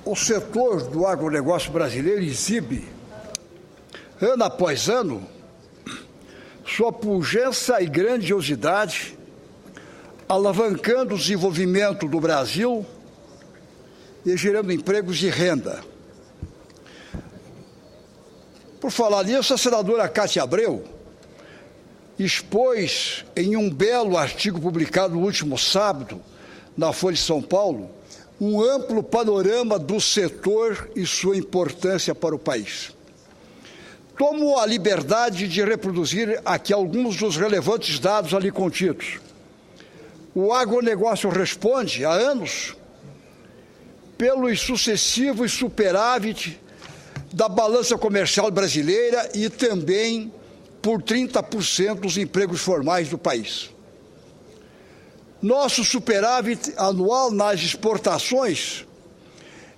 O setor do agronegócio brasileiro exibe, ano após ano, sua pujança e grandiosidade, alavancando o desenvolvimento do Brasil e gerando empregos e renda. Por falar nisso, a senadora Cátia Abreu expôs em um belo artigo publicado no último sábado, na Folha de São Paulo, um amplo panorama do setor e sua importância para o país. Tomo a liberdade de reproduzir aqui alguns dos relevantes dados ali contidos. O agronegócio responde, há anos, pelos sucessivos superávit da balança comercial brasileira e também por 30% dos empregos formais do país. Nosso superávit anual nas exportações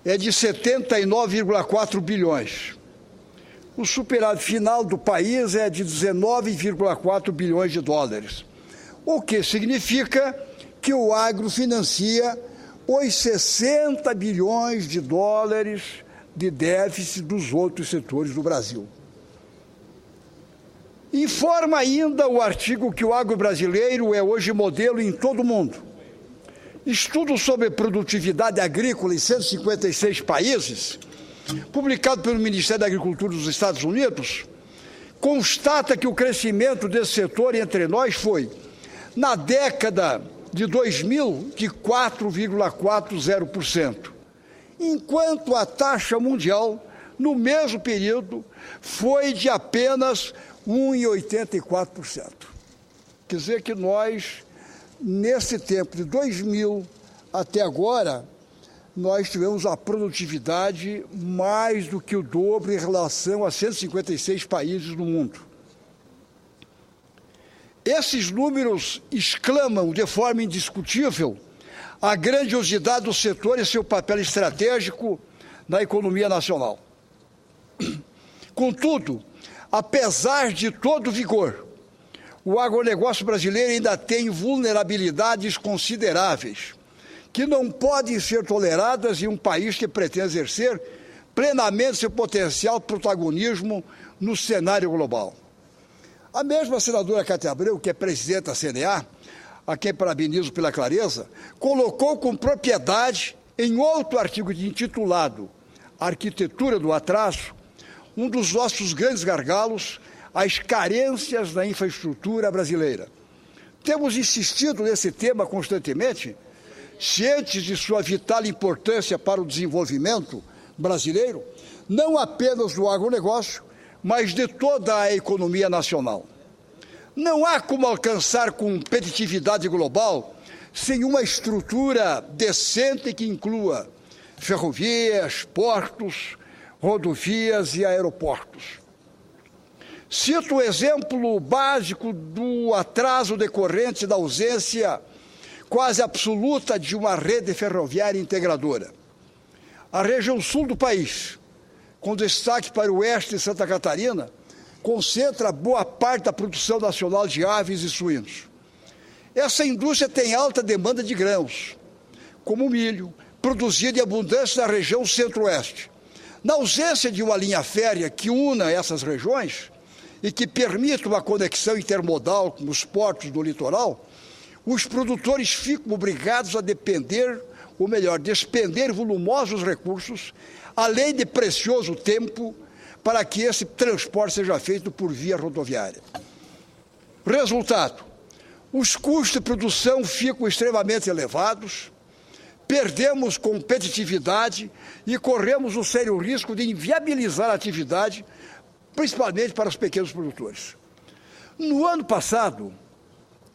é de 79,4 bilhões. O superávit final do país é de 19,4 bilhões de dólares, o que significa que o agro financia os 60 bilhões de dólares de déficit dos outros setores do Brasil. Informa ainda o artigo que o agro brasileiro é hoje modelo em todo o mundo. Estudo sobre produtividade agrícola em 156 países, publicado pelo Ministério da Agricultura dos Estados Unidos, constata que o crescimento desse setor entre nós foi, na década de 2000, de 4,40%, enquanto a taxa mundial, no mesmo período, foi de apenas 1,84%. Quer dizer que nós, nesse tempo de 2000 até agora, nós tivemos a produtividade mais do que o dobro em relação a 156 países no mundo. Esses números exclamam de forma indiscutível a grandiosidade do setor e seu papel estratégico na economia nacional. Contudo, apesar de todo o vigor, o agronegócio brasileiro ainda tem vulnerabilidades consideráveis, que não podem ser toleradas em um país que pretende exercer plenamente seu potencial protagonismo no cenário global. A mesma senadora Cátia Abreu, que é presidente da CNA, a quem parabenizo pela clareza, colocou com propriedade, em outro artigo intitulado Arquitetura do Atraso, um dos nossos grandes gargalos, as carências da infraestrutura brasileira. Temos insistido nesse tema constantemente, cientes de sua vital importância para o desenvolvimento brasileiro, não apenas do agronegócio, mas de toda a economia nacional. Não há como alcançar competitividade global sem uma estrutura decente que inclua ferrovias, portos, rodovias e aeroportos. Cito o exemplo básico do atraso decorrente da ausência quase absoluta de uma rede ferroviária integradora. A região sul do país, com destaque para o oeste de Santa Catarina, concentra boa parte da produção nacional de aves e suínos. Essa indústria tem alta demanda de grãos, como milho, produzido em abundância na região centro-oeste. Na ausência de uma linha férrea que una essas regiões e que permita uma conexão intermodal com os portos do litoral, os produtores ficam obrigados a despender volumosos recursos, além de precioso tempo, para que esse transporte seja feito por via rodoviária. Resultado: os custos de produção ficam extremamente elevados, perdemos competitividade e corremos o sério risco de inviabilizar a atividade, principalmente para os pequenos produtores. No ano passado,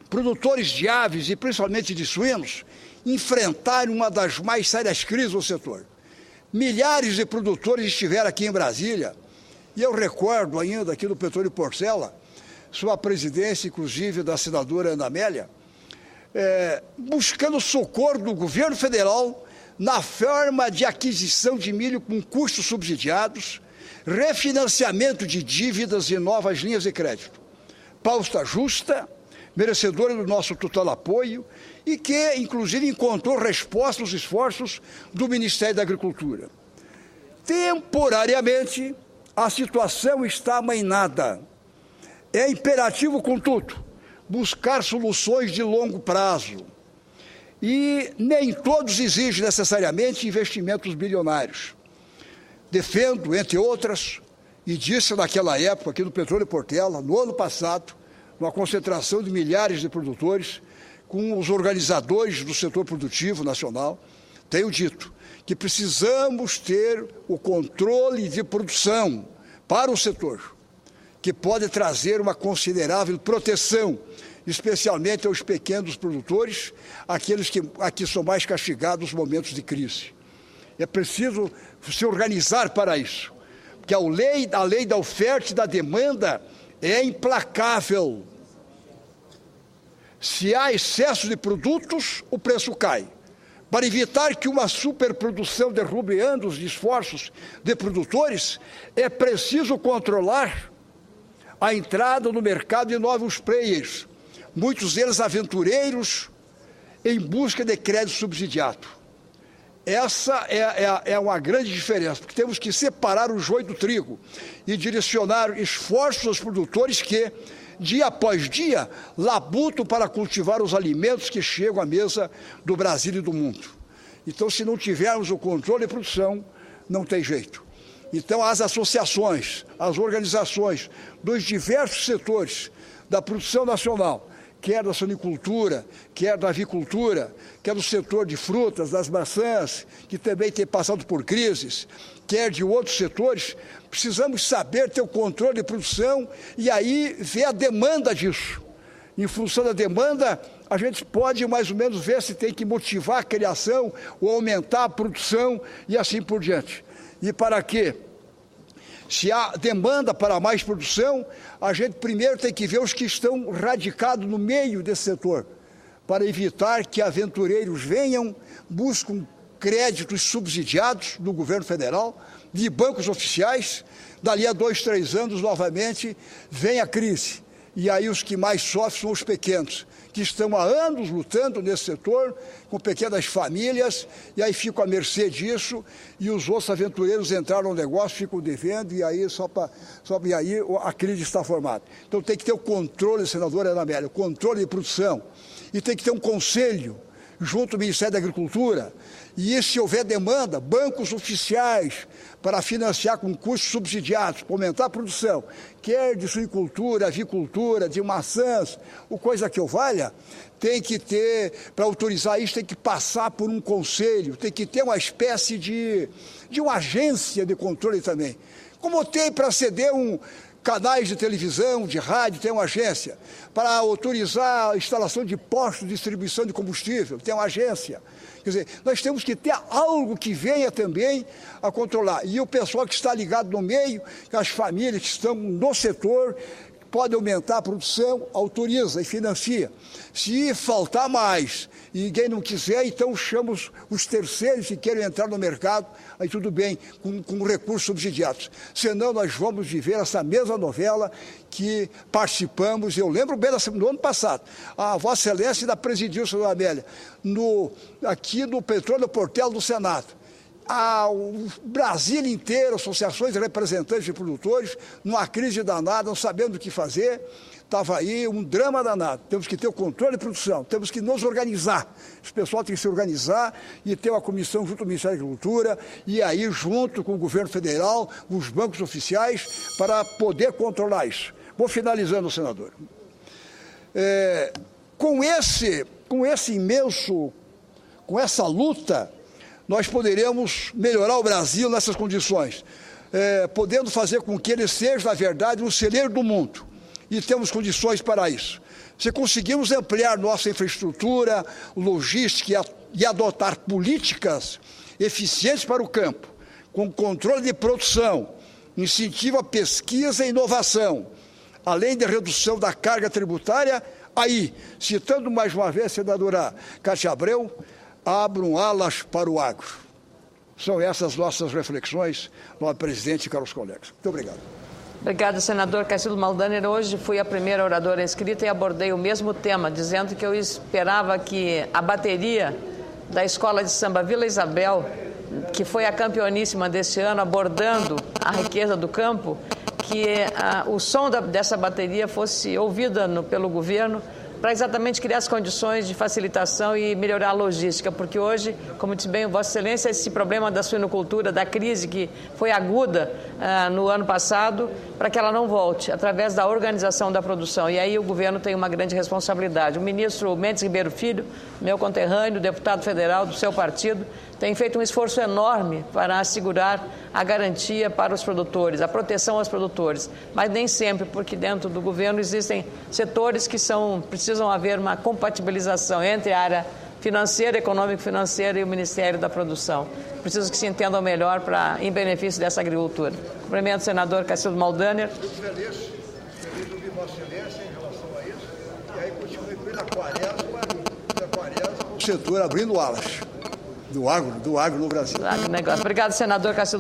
produtores de aves e principalmente de suínos enfrentaram uma das mais sérias crises do setor. Milhares de produtores estiveram aqui em Brasília, e eu recordo ainda aqui no Petróleo Porcela, sob a presidência, inclusive, da senadora Ana Amélia, buscando socorro do governo federal na forma de aquisição de milho com custos subsidiados, refinanciamento de dívidas e novas linhas de crédito. Pauta justa, merecedora do nosso total apoio e que, inclusive, encontrou resposta aos esforços do Ministério da Agricultura. Temporariamente, a situação está amainada. É imperativo, contudo, buscar soluções de longo prazo. E nem todos exigem necessariamente investimentos bilionários. Defendo, entre outras, e disse naquela época aqui no Petróleo Portela, no ano passado, uma concentração de milhares de produtores, com os organizadores do setor produtivo nacional, tenho dito que precisamos ter o controle de produção para o setor, que pode trazer uma considerável proteção, especialmente aos pequenos produtores, aqueles que aqui são mais castigados nos momentos de crise. É preciso se organizar para isso, porque a lei da oferta e da demanda é implacável. Se há excesso de produtos, o preço cai. Para evitar que uma superprodução derrube anos de esforços de produtores, é preciso controlar a entrada no mercado de novos players, muitos deles aventureiros, em busca de crédito subsidiado. Essa é uma grande diferença, porque temos que separar o joio do trigo e direcionar esforços aos produtores que, dia após dia, labutam para cultivar os alimentos que chegam à mesa do Brasil e do mundo. Então, se não tivermos o controle de produção, não tem jeito. Então, as associações, as organizações dos diversos setores da produção nacional, quer da suinicultura, quer da avicultura, quer do setor de frutas, das maçãs, que também tem passado por crises, quer de outros setores, precisamos saber ter o controle de produção e aí ver a demanda disso. Em função da demanda, a gente pode mais ou menos ver se tem que motivar a criação ou aumentar a produção e assim por diante. E para quê? Se há demanda para mais produção, a gente primeiro tem que ver os que estão radicados no meio desse setor, para evitar que aventureiros venham, buscam créditos subsidiados do governo federal, de bancos oficiais, dali a 2, 3 anos, novamente, vem a crise. E aí os que mais sofrem são os pequenos, que estão há anos lutando nesse setor, com pequenas famílias, e aí ficam à mercê disso, e os outros aventureiros entraram no negócio, ficam devendo, e aí e aí a crise está formada. Então tem que ter o controle, senadora Ana Amélia, o controle de produção, e tem que ter um conselho, junto ao Ministério da Agricultura, e se houver demanda, bancos oficiais para financiar com custos subsidiados, para aumentar a produção, quer de suinicultura, avicultura, de maçãs, ou coisa que eu valha, tem que ter, para autorizar isso, tem que passar por um conselho, tem que ter uma espécie de uma agência de controle também. Como tem para ceder canais de televisão, de rádio, tem uma agência. Para autorizar a instalação de postos de distribuição de combustível, tem uma agência. Quer dizer, nós temos que ter algo que venha também a controlar. E o pessoal que está ligado no meio, as famílias que estão no setor, pode aumentar a produção, autoriza e financia. Se faltar mais e ninguém não quiser, então chama os terceiros que querem entrar no mercado, aí tudo bem, com recursos subsidiados. Senão nós vamos viver essa mesma novela que participamos, eu lembro bem no ano passado, a Vossa Excelência ainda presidiu, senhora Amélia, aqui no Petróleo Portela do Senado. O Brasil inteiro, associações de representantes de produtores, numa crise danada, não sabendo o que fazer, estava aí um drama danado. Temos que ter o controle de produção, temos que nos organizar. Esse pessoal tem que se organizar e ter uma comissão junto ao Ministério da Agricultura e aí junto com o governo federal, os bancos oficiais, para poder controlar isso. Vou finalizando, senador. Com essa luta, nós poderemos melhorar o Brasil nessas condições, podendo fazer com que ele seja, na verdade, um celeiro do mundo. E temos condições para isso. Se conseguirmos ampliar nossa infraestrutura, logística e adotar políticas eficientes para o campo, com controle de produção, incentivo à pesquisa e inovação, além de redução da carga tributária, aí, citando mais uma vez a senadora Cátia Abreu, abram alas para o agro. São essas nossas reflexões, nosso presidente e caros colegas. Muito obrigado. Obrigada, senador Cacildo Maldaner. Hoje fui a primeira oradora inscrita e abordei o mesmo tema, dizendo que eu esperava que a bateria da Escola de Samba Vila Isabel que foi a campeoníssima deste ano, abordando a riqueza do campo, que o som dessa bateria fosse ouvida pelo governo, para exatamente criar as condições de facilitação e melhorar a logística, porque hoje, como disse bem Vossa Excelência, esse problema da suinocultura, da crise que foi aguda no ano passado, para que ela não volte, através da organização da produção. E aí o governo tem uma grande responsabilidade. O ministro Mendes Ribeiro Filho, meu conterrâneo, deputado federal do seu partido, tem feito um esforço enorme para assegurar a garantia para os produtores, a proteção aos produtores, mas nem sempre, porque dentro do governo existem setores que precisam haver uma compatibilização entre a área financeira, econômico-financeira e o Ministério da Produção. Preciso que se entendam melhor em benefício dessa agricultura. Cumprimento o senador Cacildo Maldaner. Feliz ouvir Vossa Excelência em relação a isso, e aí continue pela Quaresma, o setor abrindo alas do agro no Brasil. Obrigado, senador Cacildo